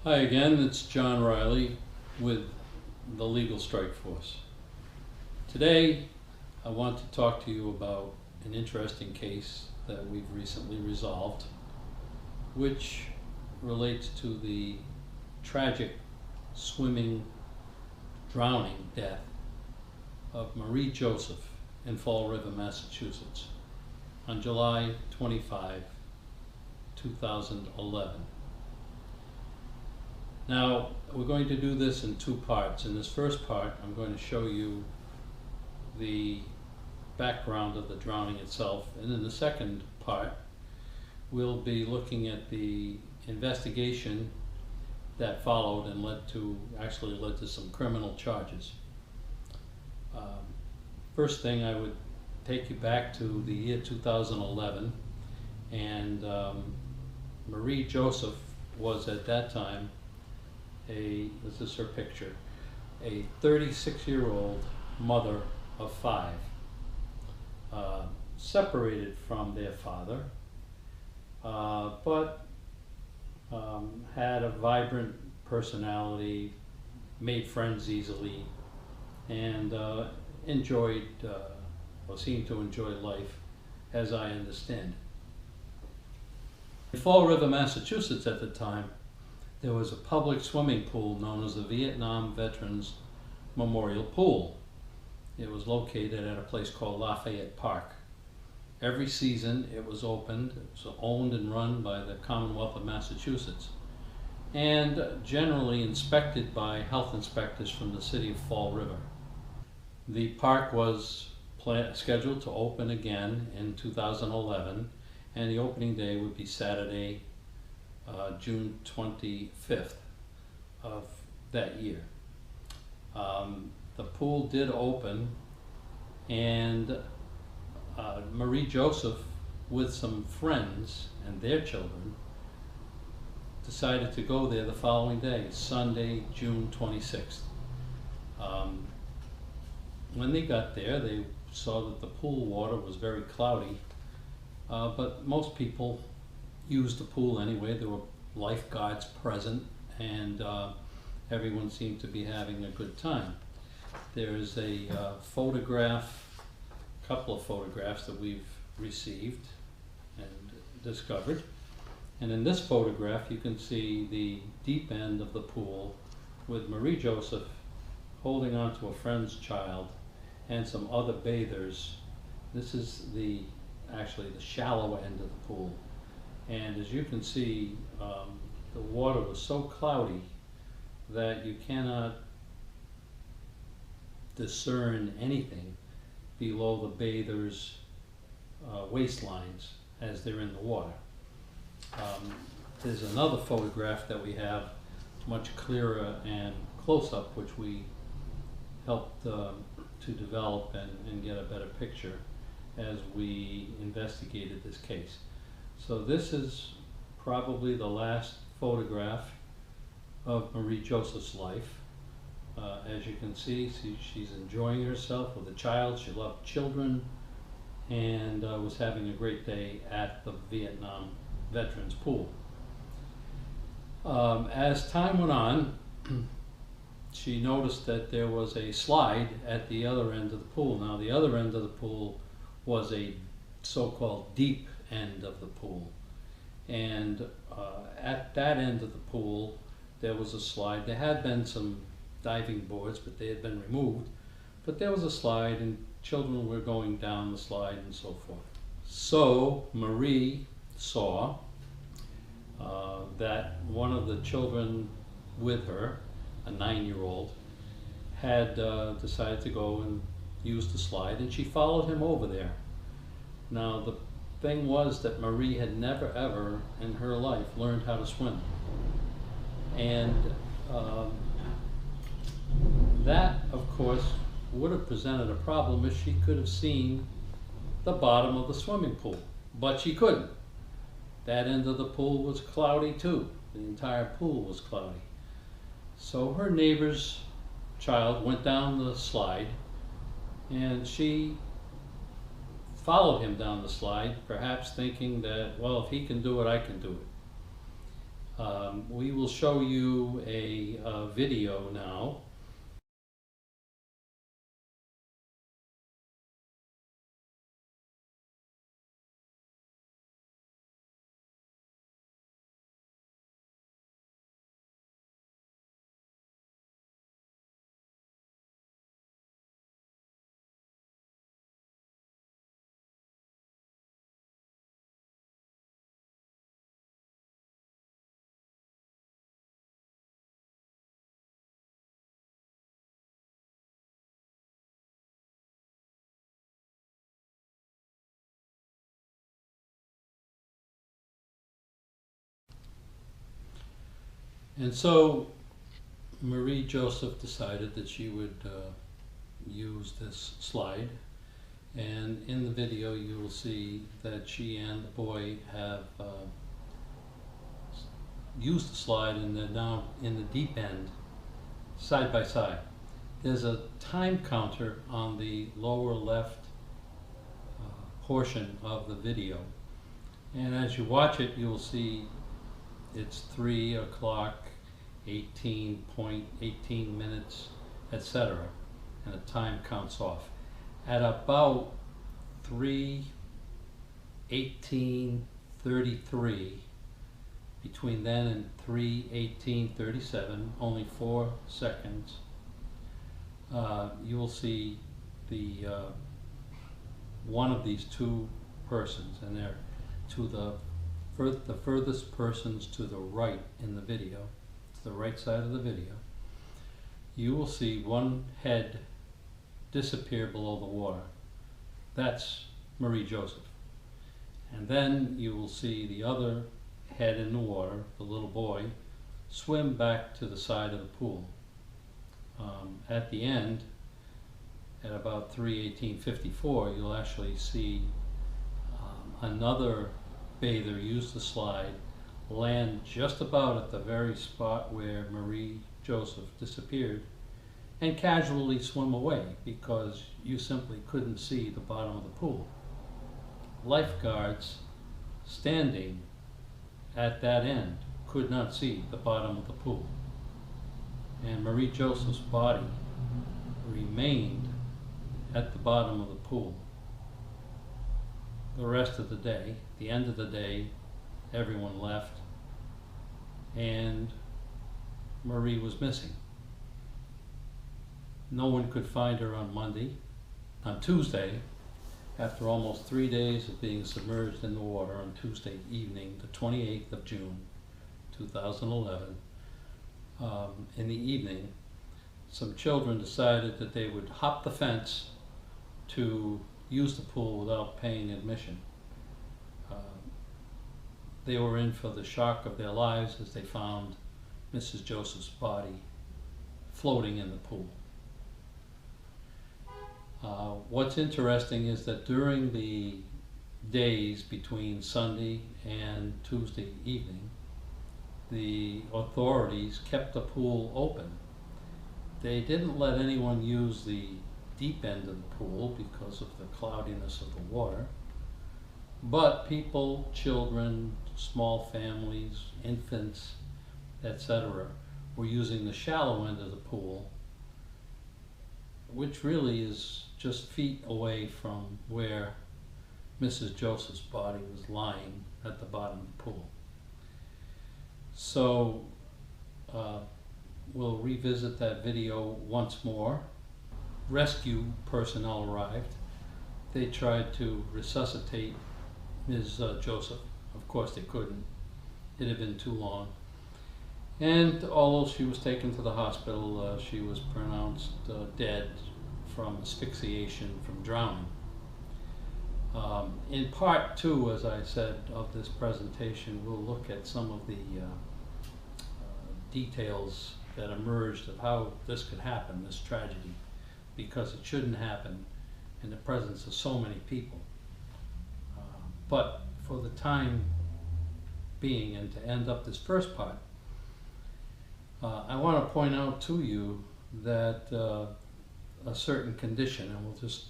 Hi again, it's John Riley with the Legal Strike Force. Today I want to talk to you about an interesting case that we've recently resolved, which relates to the tragic drowning death of Marie Joseph in Fall River, Massachusetts on July 25, 2011. Now, we're going to do this in two parts. In this first part, I'm going to show you the background of the drowning itself, and in the second part, we'll be looking at the investigation that followed and led to some criminal charges. First thing, I would take you back to the year 2011, and Marie Joseph was at that time this is her picture, a 36-year-old mother of 5, separated from their father, but had a vibrant personality, made friends easily, and enjoyed, or seemed to enjoy life, as I understand. In Fall River, Massachusetts at the time, there was a public swimming pool known as the Vietnam Veterans Memorial Pool. It was located at a place called Lafayette Park. Every season it was opened. It was owned and run by the Commonwealth of Massachusetts, and generally inspected by health inspectors from the city of Fall River. The park was scheduled to open again in 2011, and the opening day would be Saturday, June 25th of that year. The pool did open, and Marie Joseph, with some friends and their children, decided to go there the following day, Sunday, June 26th. When they got there, they saw that the pool water was very cloudy, but most people used the pool anyway. There were lifeguards present, and everyone seemed to be having a good time. There's a couple of photographs that we've received and discovered. And in this photograph, you can see the deep end of the pool with Marie Joseph holding on to a friend's child and some other bathers. This is actually the shallow end of the pool. And as you can see, the water was so cloudy that you cannot discern anything below the bathers' waistlines as they're in the water. There's another photograph that we have, much clearer and close-up, which we helped to develop and get a better picture as we investigated this case. So this is probably the last photograph of Marie Joseph's life. As you can see, she's enjoying herself with a child. She loved children and was having a great day at the Vietnam Veterans Pool. As time went on, she noticed that there was a slide at the other end of the pool. Now, the other end of the pool was a so-called deep end of the pool, and at that end of the pool there was a slide. There had been some diving boards, but they had been removed, but there was a slide and children were going down the slide and so forth. So Marie saw that one of the children with her, a 9-year-old, had decided to go and use the slide, and she followed him over there. Now, the thing was that Marie had never ever in her life learned how to swim, and that of course would have presented a problem if she could have seen the bottom of the swimming pool, but she couldn't. That end of the pool was cloudy too. The entire pool was cloudy. So her neighbor's child went down the slide, and she followed him down the slide, perhaps thinking that, well, if he can do it, I can do We will show you a video now. And so Marie Joseph decided that she would use this slide, and in the video you will see that she and the boy have used the slide, and they're now in the deep end, side by side. There's a time counter on the lower left portion of the video, and as you watch it you will see it's 3 o'clock, 18.18 minutes, etc. And the time counts off. At about 3:18:33, between then and 3:18:37, only 4 seconds, you will see the one of these two persons, and they're to the furthest persons to the right in the video, to the right side of the video. You will see one head disappear below the water. That's Marie Joseph. And then you will see the other head in the water, the little boy, swim back to the side of the pool. At the end, at about 3:18:54, you'll actually see another bather use the slide, land just about at the very spot where Marie Joseph disappeared, and casually swim away because you simply couldn't see the bottom of the pool. Lifeguards standing at that end could not see the bottom of the pool, and Marie Joseph's body remained at the bottom of the pool the rest of the day. The end of the day, everyone left, and Marie was missing. No one could find her on Monday. On Tuesday, after almost 3 days of being submerged in the water, on Tuesday evening, the 28th of June, 2011, in the evening, some children decided that they would hop the fence to use the pool without paying admission. They were in for the shock of their lives as they found Mrs. Joseph's body floating in the pool. What's interesting is that during the days between Sunday and Tuesday evening, the authorities kept the pool open. They didn't let anyone use the deep end of the pool because of the cloudiness of the water, but people, children, small families, infants, etc., were using the shallow end of the pool, which really is just feet away from where Mrs. Joseph's body was lying at the bottom of the pool. So we'll revisit that video once more. Rescue personnel arrived. They tried to resuscitate Ms. Joseph. Of course they couldn't. It had been too long. And although she was taken to the hospital, she was pronounced dead from asphyxiation from drowning. In part 2, as I said, of this presentation, we'll look at some of the details that emerged of how this could happen, this tragedy, because it shouldn't happen in the presence of so many people. But for the time being, and to end up this first part, I want to point out to you that a certain condition, and we'll just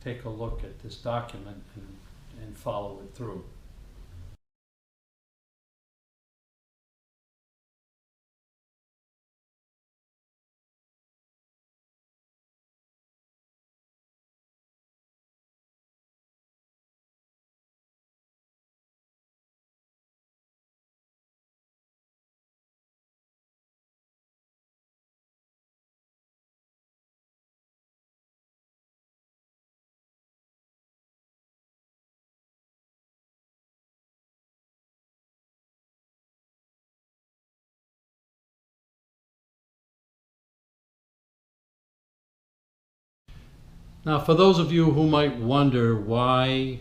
take a look at this document and follow it through. Now, for those of you who might wonder why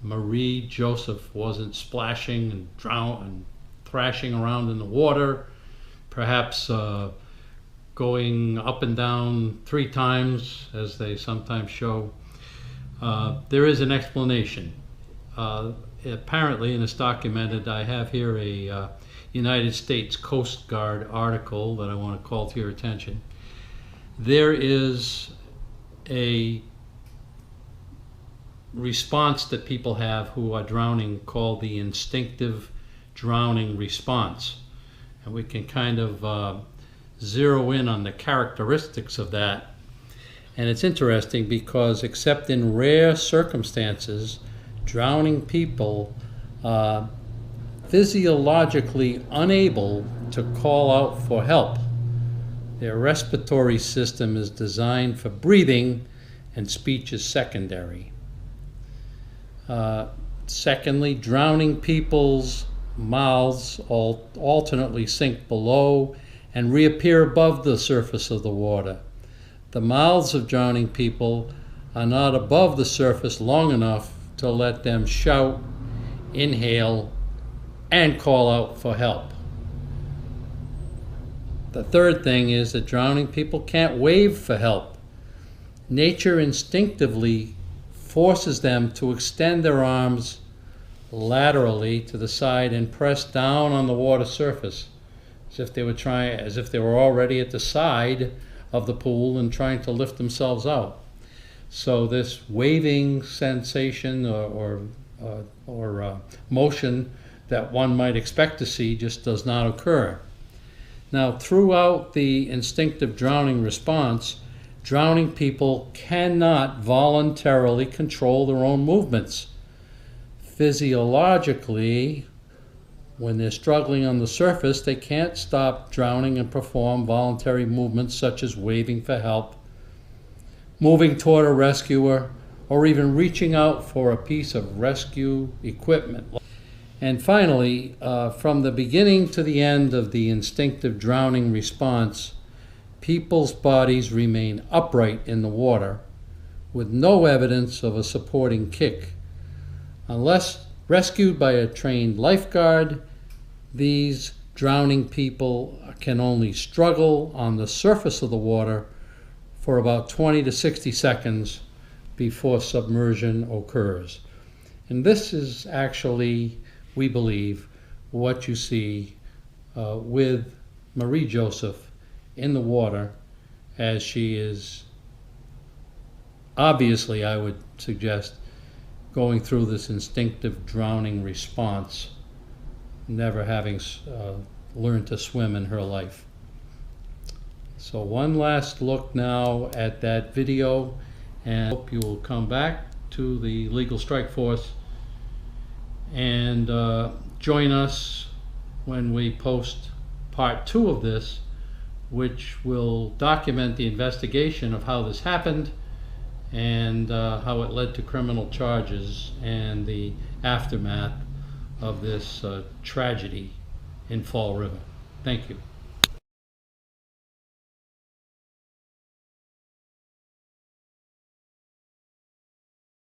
Marie Joseph wasn't splashing and thrashing around in the water, perhaps going up and down 3 times, as they sometimes show, there is an explanation. Apparently, and it's documented, I have here a United States Coast Guard article that I want to call to your attention. There is a response that people have who are drowning called the instinctive drowning response. And we can kind of zero in on the characteristics of that. And it's interesting because, except in rare circumstances, drowning people are physiologically unable to call out for help. Their respiratory system is designed for breathing, and speech is secondary. Secondly, drowning people's mouths alternately sink below and reappear above the surface of the water. The mouths of drowning people are not above the surface long enough to let them shout, inhale, and call out for help. The third thing is that drowning people can't wave for help. Nature instinctively forces them to extend their arms laterally to the side and press down on the water surface, as if they were already at the side of the pool and trying to lift themselves out. So this waving sensation or motion that one might expect to see just does not occur. Now, throughout the instinctive drowning response, drowning people cannot voluntarily control their own movements. Physiologically, when they're struggling on the surface, they can't stop drowning and perform voluntary movements such as waving for help, moving toward a rescuer, or even reaching out for a piece of rescue equipment. And finally, from the beginning to the end of the instinctive drowning response, people's bodies remain upright in the water with no evidence of a supporting kick. Unless rescued by a trained lifeguard, these drowning people can only struggle on the surface of the water for about 20 to 60 seconds before submersion occurs. And this is actually, we believe, what you see with Marie Joseph in the water, as she is obviously, I would suggest, going through this instinctive drowning response, never having learned to swim in her life. So one last look now at that video, and I hope you will come back to the Legal Strike Force and join us when we post part 2 of this, which will document the investigation of how this happened and how it led to criminal charges and the aftermath of this tragedy in Fall River. Thank you.